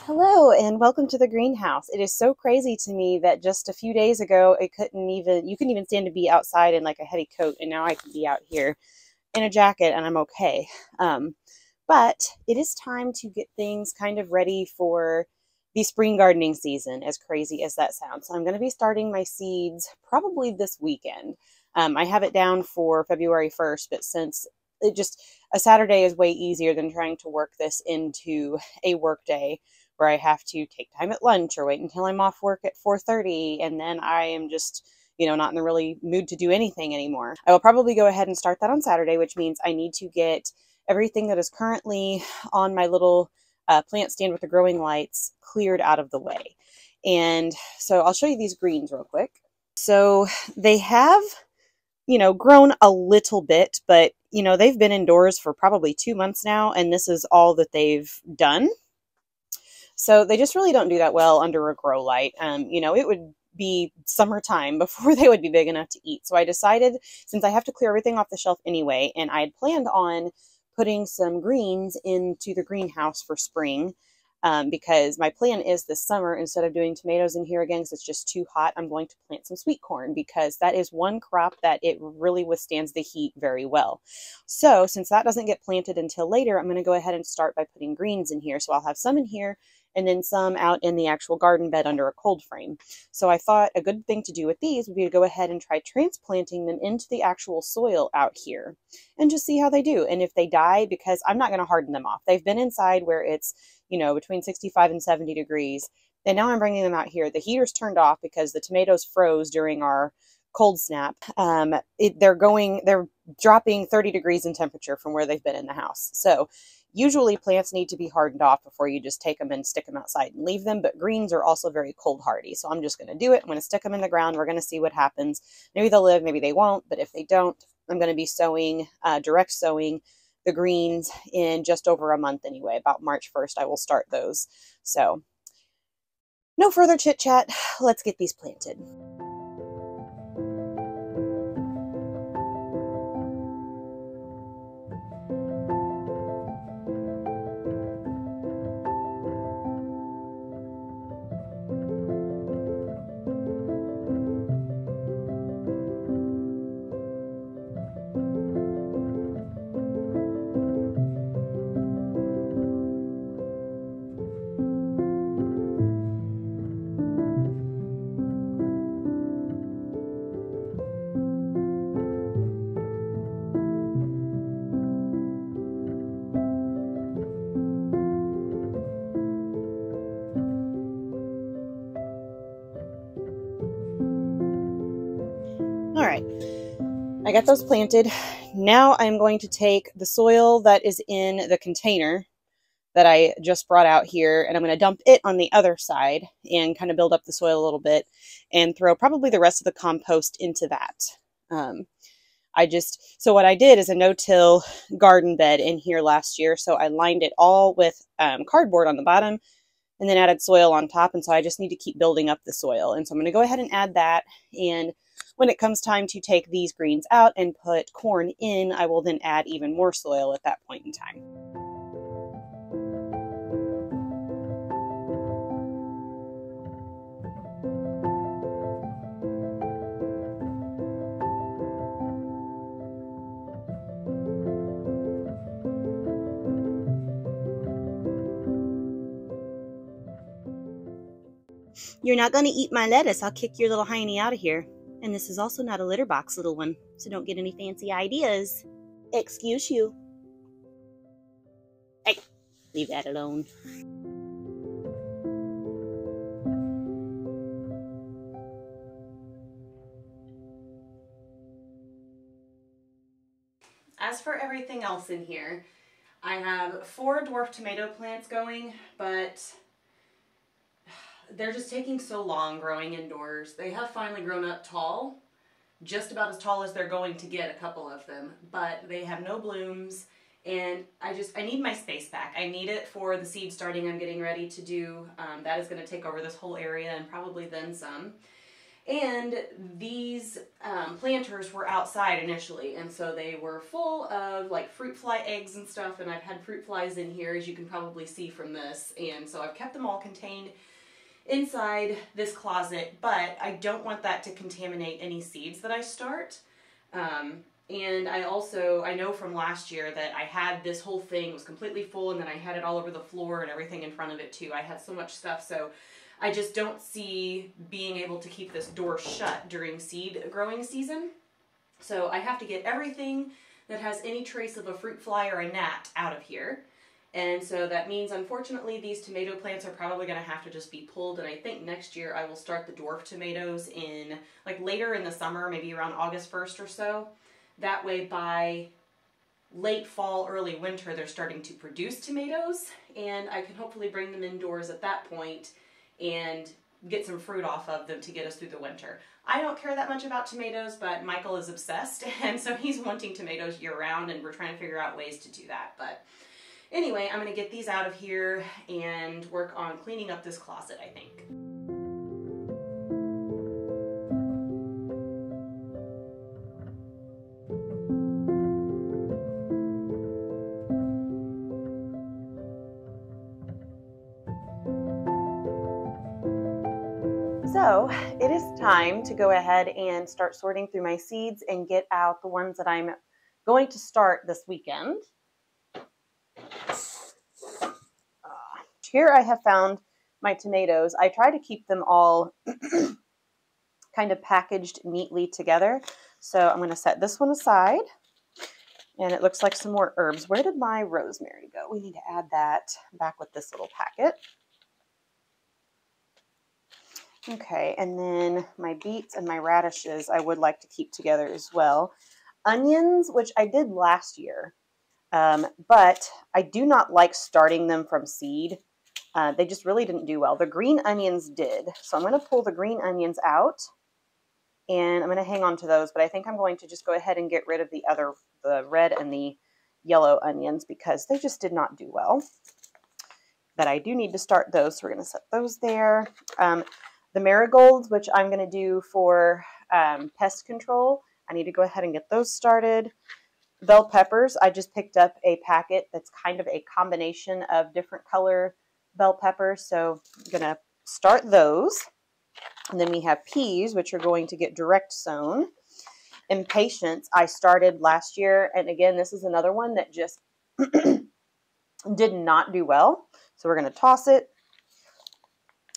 Hello and welcome to the greenhouse. It is so crazy to me that just a few days ago you couldn't even stand to be outside in like a heavy coat, and now I can be out here in a jacket and I'm okay. But it is time to get things kind of ready for the spring gardening season, as crazy as that sounds. So I'm going to be starting my seeds probably this weekend. I have it down for February 1st, but since a Saturday is way easier than trying to work this into a work day where I have to take time at lunch or wait until I'm off work at 4:30, and then I am just, not in the really mood to do anything anymore. I will probably go ahead and start that on Saturday, which means I need to get everything that is currently on my little plant stand with the growing lights cleared out of the way. And so I'll show you these greens real quick. So they have, grown a little bit, but, they've been indoors for probably 2 months now, and this is all that they've done. So they just really don't do that well under a grow light. It would be summertime before they would be big enough to eat. So I decided, since I have to clear everything off the shelf anyway, and I had planned on putting some greens into the greenhouse for spring, because my plan is this summer, instead of doing tomatoes in here again because it's just too hot, I'm going to plant some sweet corn, because that is one crop that it really withstands the heat very well. So since that doesn't get planted until later, I'm going to go ahead and start by putting greens in here. So I'll have some in here and then some out in the actual garden bed under a cold frame. So I thought a good thing to do with these would be to go ahead and try transplanting them into the actual soil out here and just see how they do. And if they die, because I'm not going to harden them off. They've been inside where it's, between 65 and 70 degrees. And now I'm bringing them out here. The heater's turned off because the tomatoes froze during our cold snap. They're dropping 30 degrees in temperature from where they've been in the house. So usually plants need to be hardened off before you just take them and stick them outside and leave them, but greens are also very cold hardy. So I'm just going to do it. I'm going to stick them in the ground. We're going to see what happens. Maybe they'll live, maybe they won't, but if they don't, I'm going to be direct sowing the greens in just over a month anyway. About March 1st, I will start those. So no further chit chat. Let's get these planted. All right, I got those planted. Now I'm going to take the soil that is in the container that I just brought out here, and I'm going to dump it on the other side and kind of build up the soil a little bit and throw probably the rest of the compost into that. So what I did is a no-till garden bed in here last year. So I lined it all with cardboard on the bottom and then added soil on top. And so I just need to keep building up the soil. And so I'm going to go ahead and add that. And when it comes time to take these greens out and put corn in, I will then add even more soil at that point in time. You're not going to eat my lettuce. I'll kick your little hiney out of here. And this is also not a litter box, little one, so don't get any fancy ideas. Excuse you. Hey, leave that alone. As for everything else in here, I have 4 dwarf tomato plants going, but they're just taking so long growing indoors. They have finally grown up tall, just about as tall as they're going to get, a couple of them, but they have no blooms, and I need my space back. I need it for the seed starting I'm getting ready to do. That is going to take over this whole area and probably then some. And these planters were outside initially, and so they were full of like fruit fly eggs and stuff, and I've had fruit flies in here, as you can probably see from this, and so I've kept them all contained inside this closet, but I don't want that to contaminate any seeds that I start. And I know from last year that I had this whole thing was completely full, and then I had it all over the floor and everything in front of it too. I had so much stuff, so I just don't see being able to keep this door shut during seed growing season. So I have to get everything that has any trace of a fruit fly or a gnat out of here. And so that means, unfortunately, these tomato plants are probably going to have to just be pulled. And I think next year I will start the dwarf tomatoes in, like, later in the summer, maybe around August 1st or so. That way by late fall, early winter, they're starting to produce tomatoes. And I can hopefully bring them indoors at that point and get some fruit off of them to get us through the winter. I don't care that much about tomatoes, but Michael is obsessed. And so he's wanting tomatoes year round, and we're trying to figure out ways to do that. But anyway, I'm going to get these out of here and work on cleaning up this closet, I think. So it is time to go ahead and start sorting through my seeds and get out the ones that I'm going to start this weekend. Here I have found my tomatoes. I try to keep them all kind of packaged neatly together. So I'm going to set this one aside. And it looks like some more herbs. Where did my rosemary go? We need to add that back with this little packet. Okay, and then my beets and my radishes I would like to keep together as well. Onions, which I did last year, but I do not like starting them from seed. They just really didn't do well. The green onions did. So I'm going to pull the green onions out, and I'm going to hang on to those, but I think I'm going to just go ahead and get rid of the red and the yellow onions because they just did not do well. But I do need to start those, so we're going to set those there. The marigolds, which I'm going to do for pest control, I need to go ahead and get those started. Bell peppers, I just picked up a packet that's kind of a combination of different color bell peppers, so I'm going to start those. And then we have peas, which are going to get direct sown. Impatiens, I started last year, and again, this is another one that just did not do well, so we're going to toss it.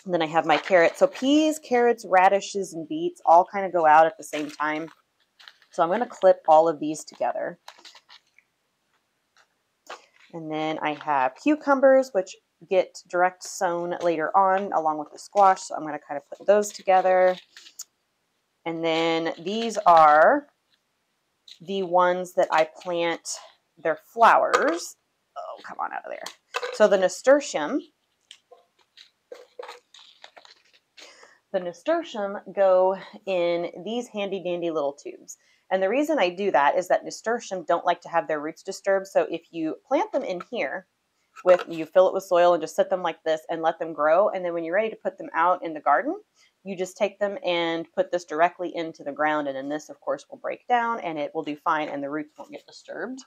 And then I have my carrots. So peas, carrots, radishes, and beets all kind of go out at the same time. So I'm going to clip all of these together. And then I have cucumbers, which get direct sown later on along with the squash. So I'm going to kind of put those together. And then these are the ones that I plant their flowers. Oh, come on out of there. So the nasturtium. The nasturtium go in these handy dandy little tubes. And the reason I do that is that nasturtium don't like to have their roots disturbed. So if you plant them in here, you fill it with soil and just set them like this and let them grow. And then when you're ready to put them out in the garden, you just take them and put this directly into the ground. And then this, of course, will break down and it will do fine and the roots won't get disturbed.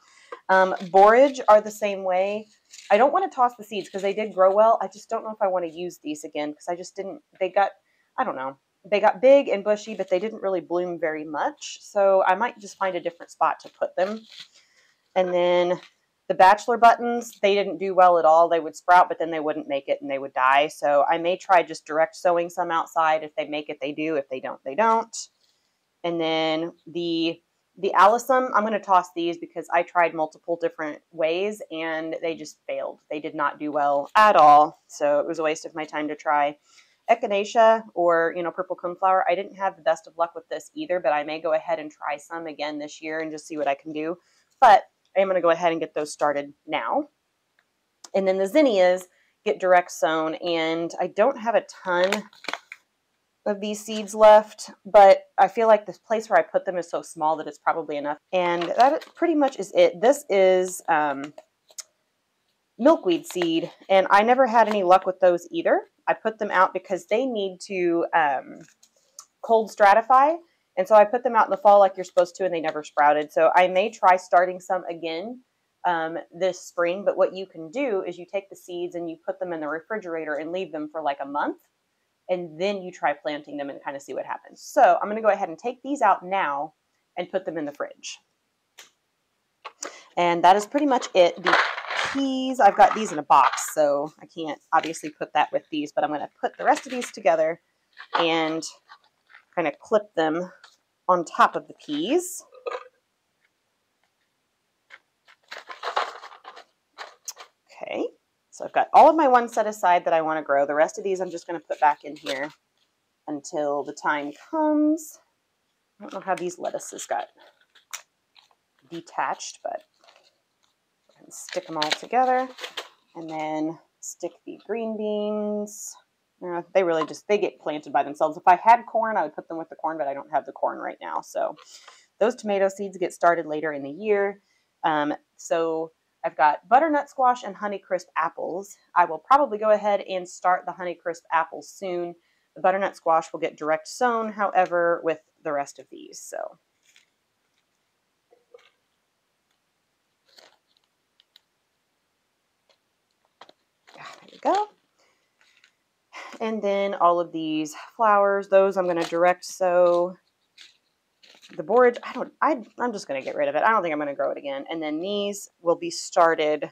Borage are the same way. I don't want to toss the seeds because they did grow well. I just don't know if I want to use these again because I just didn't, I don't know. They got big and bushy, but they didn't really bloom very much. So I might just find a different spot to put them. And then the bachelor buttons, they didn't do well at all. They would sprout, but then they wouldn't make it and they would die. So I may try just direct sowing some outside. If they make it, they do. If they don't, they don't. And then the alyssum, I'm going to toss these because I tried multiple different ways and they just failed. They did not do well at all. So it was a waste of my time to try. Echinacea or, purple coneflower, I didn't have the best of luck with this either, but I may go ahead and try some again this year and just see what I can do. But I am going to go ahead and get those started now. And then the zinnias get direct sown, and I don't have a ton of these seeds left, but I feel like the place where I put them is so small that it's probably enough. And that pretty much is it. This is milkweed seed, and I never had any luck with those either. I put them out because they need to cold stratify. And so I put them out in the fall like you're supposed to, and they never sprouted. So I may try starting some again this spring. But what you can do is you take the seeds and you put them in the refrigerator and leave them for like a month. And then you try planting them and kind of see what happens. So I'm going to go ahead and take these out now and put them in the fridge. And that is pretty much it. The peas, I've got these in a box, so I can't obviously put that with these, but I'm going to put the rest of these together and kind of clip them on top of the peas. Okay, so I've got all of my ones set aside that I want to grow. The rest of these I'm just going to put back in here until the time comes. I don't know how these lettuces got detached, but I can stick them all together, and then stick the green beans. They really just, they get planted by themselves. If I had corn, I would put them with the corn, but I don't have the corn right now. So those tomato seeds get started later in the year. So I've got butternut squash and Honeycrisp apples. I will probably go ahead and start the Honeycrisp apples soon. The butternut squash will get direct sown, however, with the rest of these. So there we go. And then all of these flowers, those I'm going to direct sow. The borage, I'm just going to get rid of it. I don't think I'm going to grow it again. And then these will be started,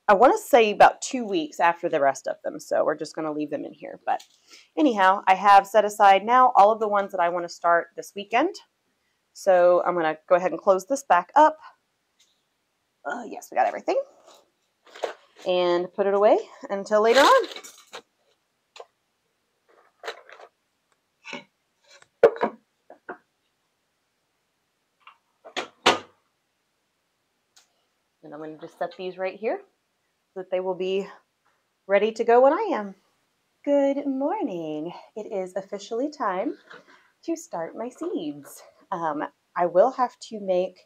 I want to say about 2 weeks after the rest of them. So we're just going to leave them in here. But anyhow, I have set aside now all of the ones that I want to start this weekend. So I'm going to go ahead and close this back up. Yes, we got everything. And put it away until later on. And I'm going to just set these right here so that they will be ready to go when I am. Good morning. It is officially time to start my seeds. I will have to make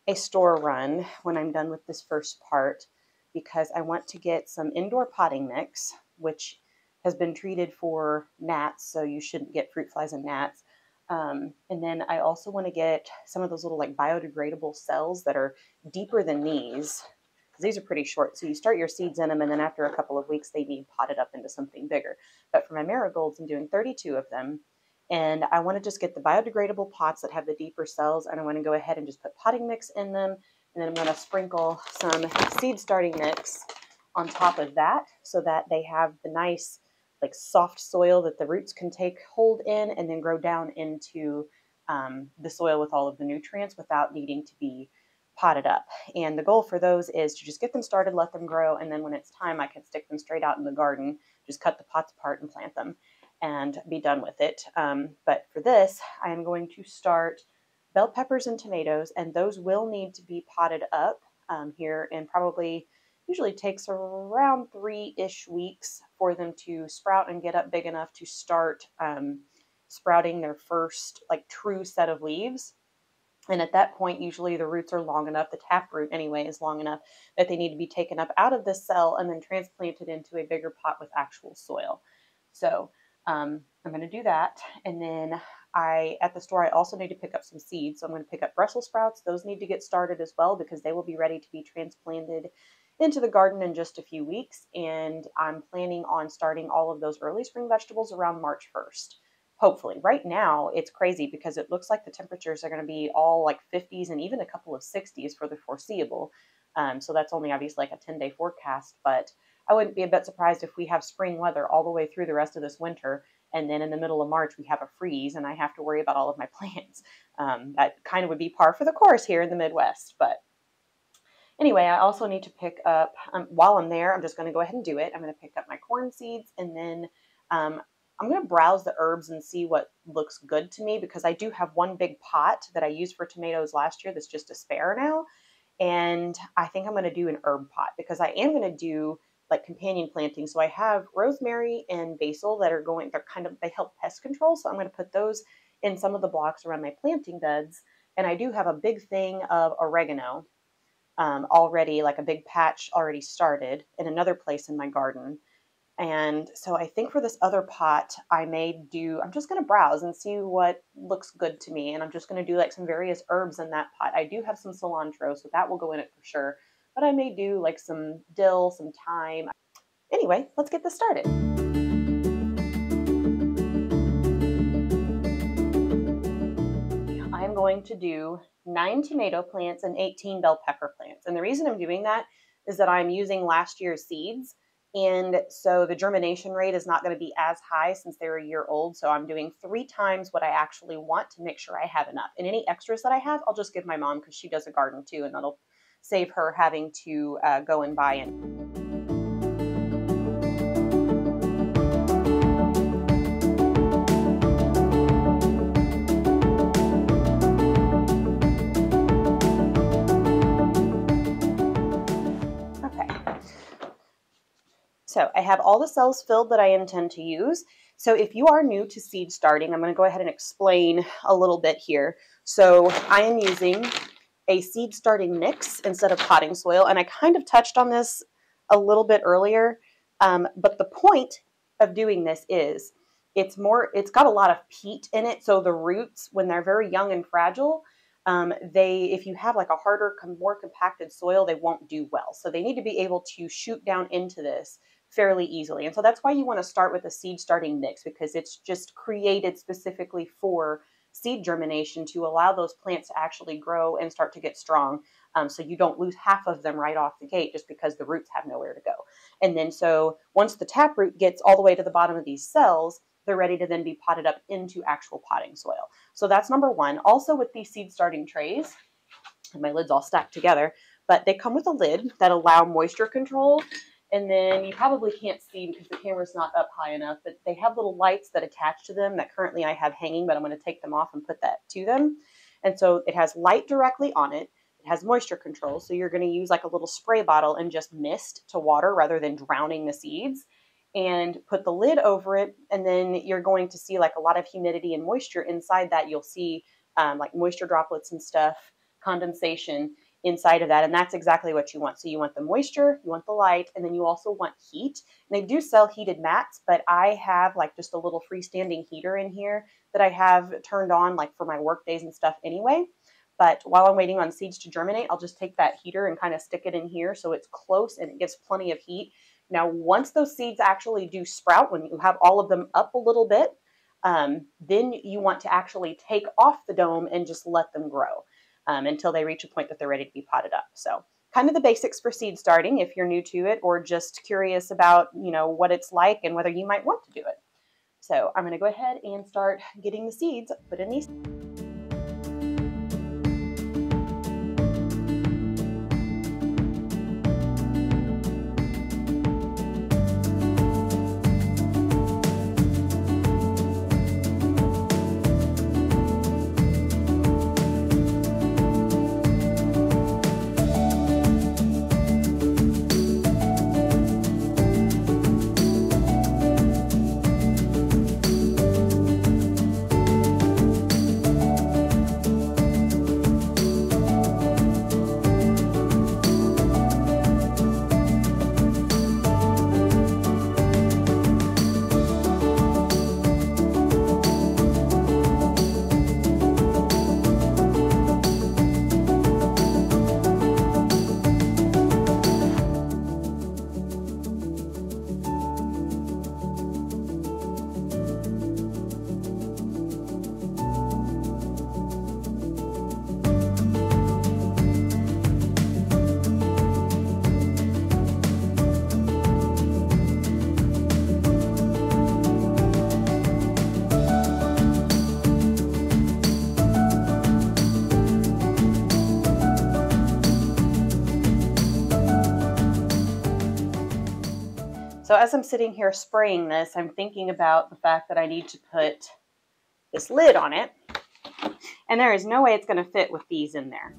a store run when I'm done with this first part because I want to get some indoor potting mix, which has been treated for gnats, so you shouldn't get fruit flies and gnats. And then I also want to get some of those little like biodegradable cells that are deeper than these. These are pretty short, so you start your seeds in them, and then after a couple of weeks, they need potted up into something bigger. But for my marigolds, I'm doing 32 of them, and I want to just get the biodegradable pots that have the deeper cells, and I want to go ahead and just put potting mix in them, and then I'm going to sprinkle some seed starting mix on top of that so that they have the nice, like soft soil that the roots can take hold in and then grow down into the soil with all of the nutrients without needing to be potted up. And the goal for those is to just get them started, let them grow, and then when it's time, I can stick them straight out in the garden, just cut the pots apart and plant them and be done with it. But for this, I am going to start bell peppers and tomatoes, and those will need to be potted up here, and probably usually takes around 3-ish weeks for them to sprout and get up big enough to start sprouting their first like true set of leaves. And at that point, usually the roots are long enough, the taproot anyway is long enough that they need to be taken up out of this cell and then transplanted into a bigger pot with actual soil. So I'm going to do that. And then at the store, I also need to pick up some seeds. So I'm going to pick up Brussels sprouts. Those need to get started as well because they will be ready to be transplanted into the garden in just a few weeks. And I'm planning on starting all of those early spring vegetables around March 1st. Hopefully. Right now, it's crazy because it looks like the temperatures are going to be all like 50s and even a couple of 60s for the foreseeable. So that's only obviously like a 10-day forecast, but I wouldn't be a bit surprised if we have spring weather all the way through the rest of this winter, and then in the middle of March we have a freeze and I have to worry about all of my plants. That kind of would be par for the course here in the Midwest. But anyway, I also need to pick up, while I'm there, I'm just going to go ahead and do it. I'm going to pick up my corn seeds, and then I'm going to browse the herbs and see what looks good to me because I do have one big pot that I used for tomatoes last year that's just a spare now. And I think I'm going to do an herb pot because I am going to do like companion planting. So I have rosemary and basil that are they help pest control. So I'm going to put those in some of the blocks around my planting beds. And I do have a big thing of oregano already, like a big patch already started in another place in my garden. And so I think for this other pot, I'm just going to browse and see what looks good to me. And I'm just going to do like some various herbs in that pot. I do have some cilantro, so that will go in it for sure. But I may do like some dill, some thyme. Anyway, let's get this started. I'm going to do 9 tomato plants and 18 bell pepper plants. And the reason I'm doing that is that I'm using last year's seeds. And so the germination rate is not going to be as high since they're a year old. So I'm doing 3 times what I actually want to make sure I have enough. And any extras that I have, I'll just give my mom because she does a garden too. And that'll save her having to go and buy it. So I have all the cells filled that I intend to use. So if you are new to seed starting, I'm going to go ahead and explain a little bit here. So I am using a seed starting mix instead of potting soil. And I kind of touched on this a little bit earlier. But the point of doing this is it's got a lot of peat in it. So the roots, when they're very young and fragile, if you have like a harder, more compacted soil, they won't do well. So they need to be able to shoot down into this fairly easily. And so that's why you want to start with a seed starting mix, because it's just created specifically for seed germination to allow those plants to actually grow and start to get strong. So you don't lose half of them right off the gate just because the roots have nowhere to go. And then so once the taproot gets all the way to the bottom of these cells, they're ready to then be potted up into actual potting soil. So that's number one. Also with these seed starting trays, and my lid's all stacked together, but they come with a lid that allow moisture control. And then you probably can't see because the camera's not up high enough, but they have little lights that attach to them that currently I have hanging, but I'm going to take them off and put that to them. And so it has light directly on it. It has moisture control. So you're going to use like a little spray bottle and just mist to water rather than drowning the seeds, and put the lid over it. And then you're going to see like a lot of humidity and moisture inside that. You'll see like moisture droplets and stuff, condensation inside of that. And that's exactly what you want. So you want the moisture, you want the light, and then you also want heat. And they do sell heated mats, but I have like just a little freestanding heater in here that I have turned on like for my work days and stuff anyway. But while I'm waiting on seeds to germinate, I'll just take that heater and kind of stick it in here so it's close and it gives plenty of heat. Now, once those seeds actually do sprout, when you have all of them up a little bit, then you want to actually take off the dome and just let them grow until they reach a point that they're ready to be potted up. So kind of the basics for seed starting if you're new to it or just curious about, what it's like and whether you might want to do it. So I'm going to go ahead and start getting the seeds put in these. So as I'm sitting here spraying this, I'm thinking about the fact that I need to put this lid on it, and there is no way it's going to fit with these in there.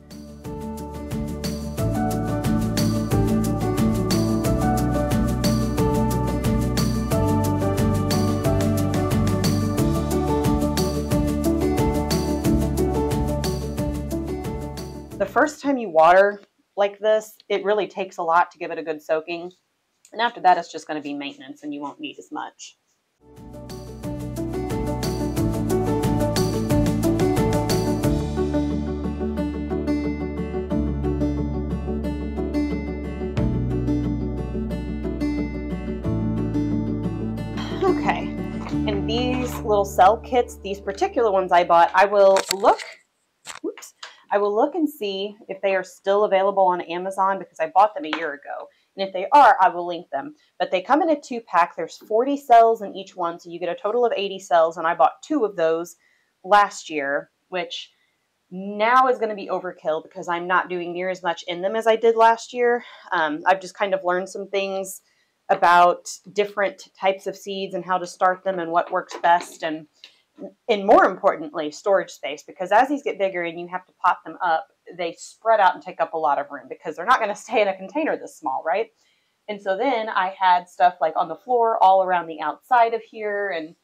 The first time you water like this, it really takes a lot to give it a good soaking. And after that, it's just going to be maintenance and you won't need as much. Okay, and these little cell kits, these particular ones I bought, I will look and see if they are still available on Amazon because I bought them a year ago. And if they are, I will link them. But they come in a 2-pack. There's 40 cells in each one, so you get a total of 80 cells. And I bought 2 of those last year, which now is going to be overkill because I'm not doing near as much in them as I did last year. I've just kind of learned some things about different types of seeds and how to start them and what works best. And more importantly, storage space, because as these get bigger and you have to pot them up, they spread out and take up a lot of room because they're not going to stay in a container this small, right? And so then I had stuff like on the floor all around the outside of here, and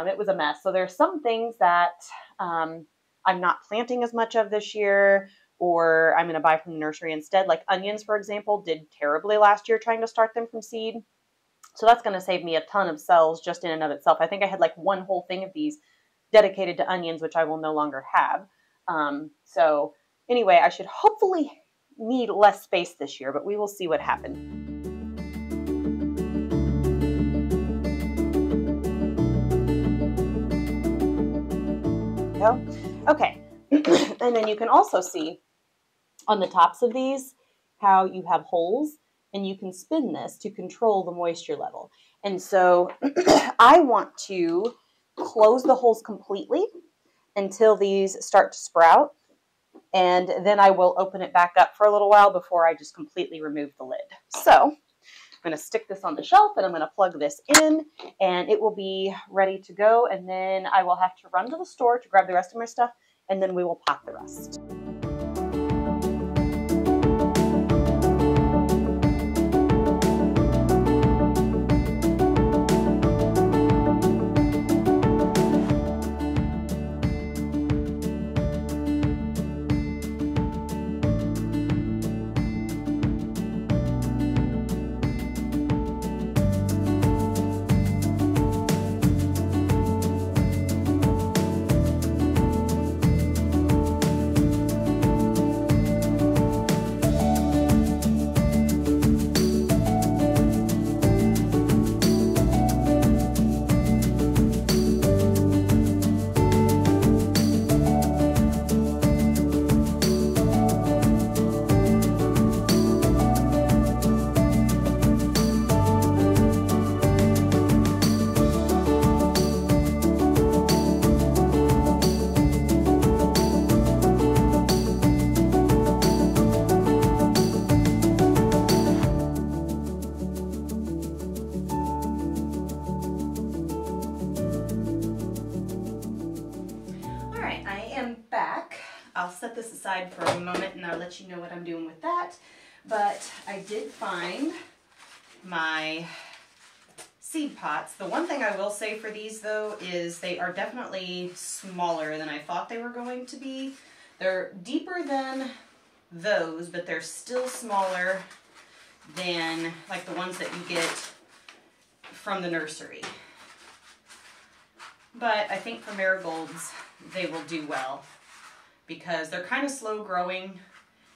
it was a mess. So there's some things that I'm not planting as much of this year, or I'm going to buy from the nursery instead. Like onions, for example, did terribly last year trying to start them from seed. So that's going to save me a ton of cells just in and of itself. I think I had like one whole thing of these dedicated to onions, which I will no longer have. So anyway, I should hopefully need less space this year, but we will see what happens. Okay, and then you can also see on the tops of these how you have holes, and you can spin this to control the moisture level. And so I want to close the holes completely until these start to sprout, and then I will open it back up for a little while before I just completely remove the lid. So I'm going to stick this on the shelf and I'm going to plug this in and it will be ready to go, and then I will have to run to the store to grab the rest of my stuff, and then we will pot the rest. I'll set this aside for a moment and I'll let you know what I'm doing with that. But I did find my seed pots. The one thing I will say for these though is they are definitely smaller than I thought they were going to be. They're deeper than those, but they're still smaller than like the ones that you get from the nursery. But I think for marigolds they will do well, because they're kind of slow growing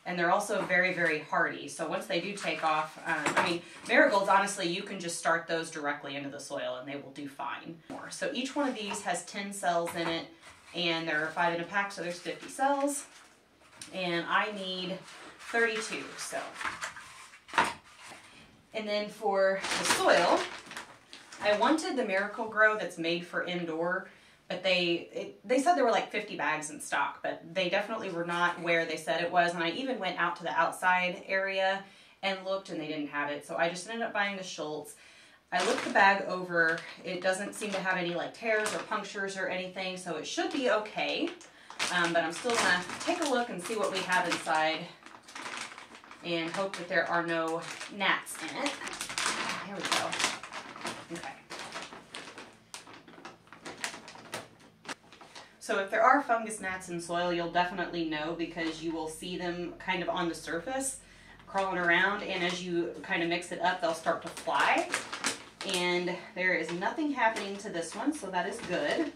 and they're also very, very hardy. So once they do take off, I mean, marigolds, honestly, you can just start those directly into the soil and they will do fine. So each one of these has 10 cells in it, and there are 5 in a pack, so there's 50 cells. And I need 32, so. And then for the soil, I wanted the Miracle-Gro that's made for indoor, but they said there were like 50 bags in stock, but they definitely were not where they said it was. And I even went out to the outside area and looked, and they didn't have it. So I just ended up buying the Schultz. I looked the bag over. It doesn't seem to have any like tears or punctures or anything, so it should be okay. But I'm still gonna take a look and see what we have inside and hope that there are no gnats in it. Here we go. Okay. So if there are fungus gnats in soil, you'll definitely know because you will see them kind of on the surface crawling around, and as you kind of mix it up, they'll start to fly. And there is nothing happening to this one, so that is good.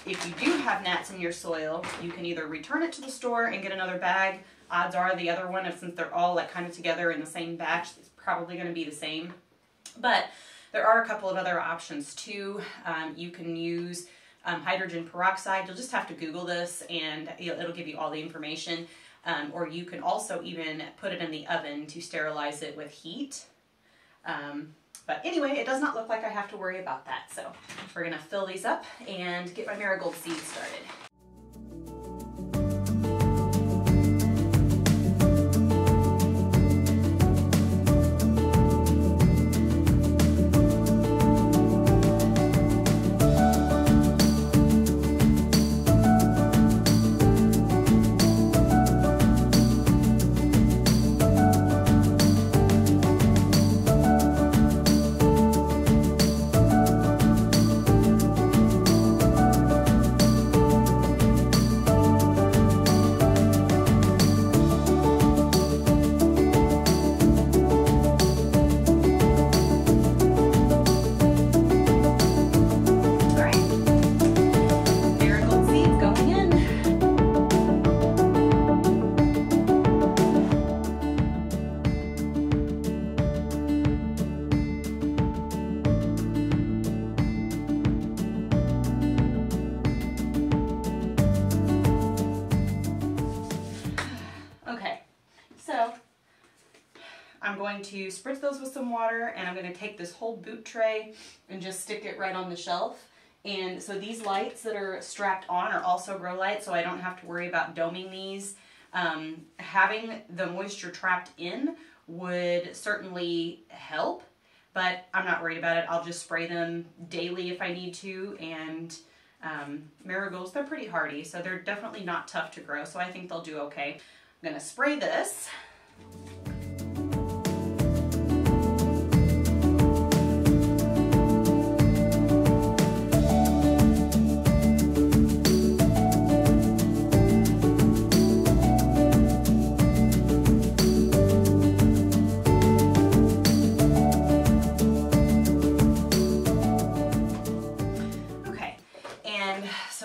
If you do have gnats in your soil, you can either return it to the store and get another bag. Odds are the other one, since they're all like kind of together in the same batch, it's probably going to be the same. But there are a couple of other options too. You can use hydrogen peroxide. You'll just have to Google this and it'll give you all the information. Or you can also even put it in the oven to sterilize it with heat. But anyway, it does not look like I have to worry about that. So we're going to fill these up and get my marigold seeds started. I'm going to spritz those with some water, and I'm going to take this whole boot tray and just stick it right on the shelf. And so these lights that are strapped on are also grow lights, so I don't have to worry about doming these. Having the moisture trapped in would certainly help, but I'm not worried about it. I'll just spray them daily if I need to. And marigolds, they're pretty hardy, so they're definitely not tough to grow, so I think they'll do okay. I'm going to spray this.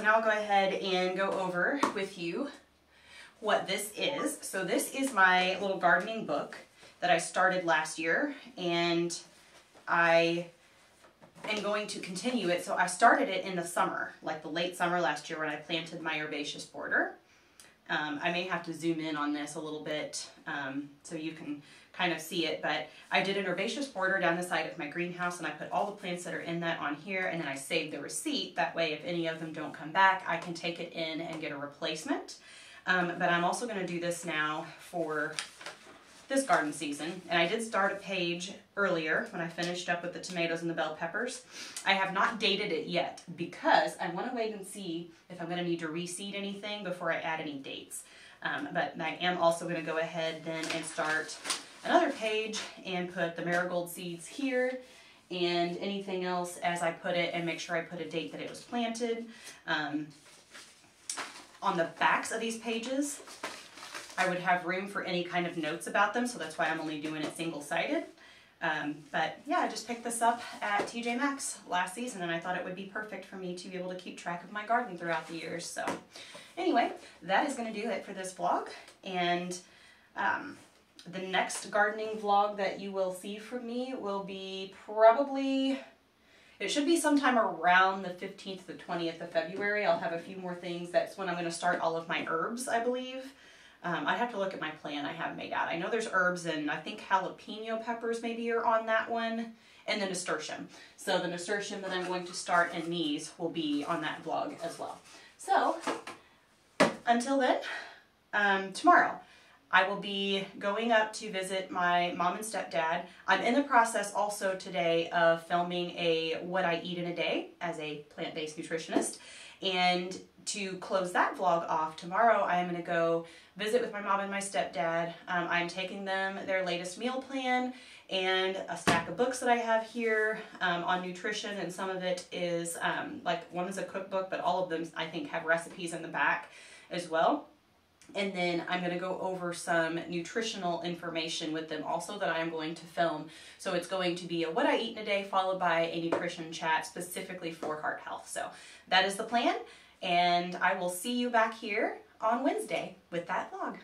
I'll go ahead and go over with you what this is. So this is my little gardening book that I started last year, and I am going to continue it. So I started it in the summer, like the late summer last year when I planted my herbaceous border. I may have to zoom in on this a little bit so you can kind of see it, but I did an herbaceous border down the side of my greenhouse, and I put all the plants that are in that on here, and then I saved the receipt. That way, if any of them don't come back, I can take it in and get a replacement. But I'm also going to do this now for this garden season, and I did start a page earlier when I finished up with the tomatoes and the bell peppers. I have not dated it yet because I want to wait and see if I'm going to need to reseed anything before I add any dates. But I am also going to go ahead then and start another page and put the marigold seeds here and anything else as I put it, and make sure I put a date that it was planted. On the backs of these pages, I would have room for any kind of notes about them, so that's why I'm only doing it single-sided. But yeah, I just picked this up at TJ Maxx last season, and I thought it would be perfect for me to be able to keep track of my garden throughout the years. So anyway, that is going to do it for this vlog, and the next gardening vlog that you will see from me will be probably, it should be sometime around the 15th to the 20th of February. I'll have a few more things. That's when I'm going to start all of my herbs, I believe. I'd have to look at my plan I have made out. I know there's herbs, and I think jalapeno peppers maybe are on that one, and the nasturtium. So the nasturtium that I'm going to start in these will be on that vlog as well. So until then, tomorrow I will be going up to visit my mom and stepdad. I'm in the process also today of filming a what I eat in a day as a plant-based nutritionist. And to close that vlog off, tomorrow I am going to go visit with my mom and my stepdad. I'm taking them their latest meal plan and a stack of books that I have here on nutrition, and some of it is like one is a cookbook, but all of them I think have recipes in the back as well. And then I'm going to go over some nutritional information with them also that I'm going to film. So it's going to be a what I eat in a day followed by a nutrition chat specifically for heart health. So that is the plan, and I will see you back here on Wednesday with that vlog.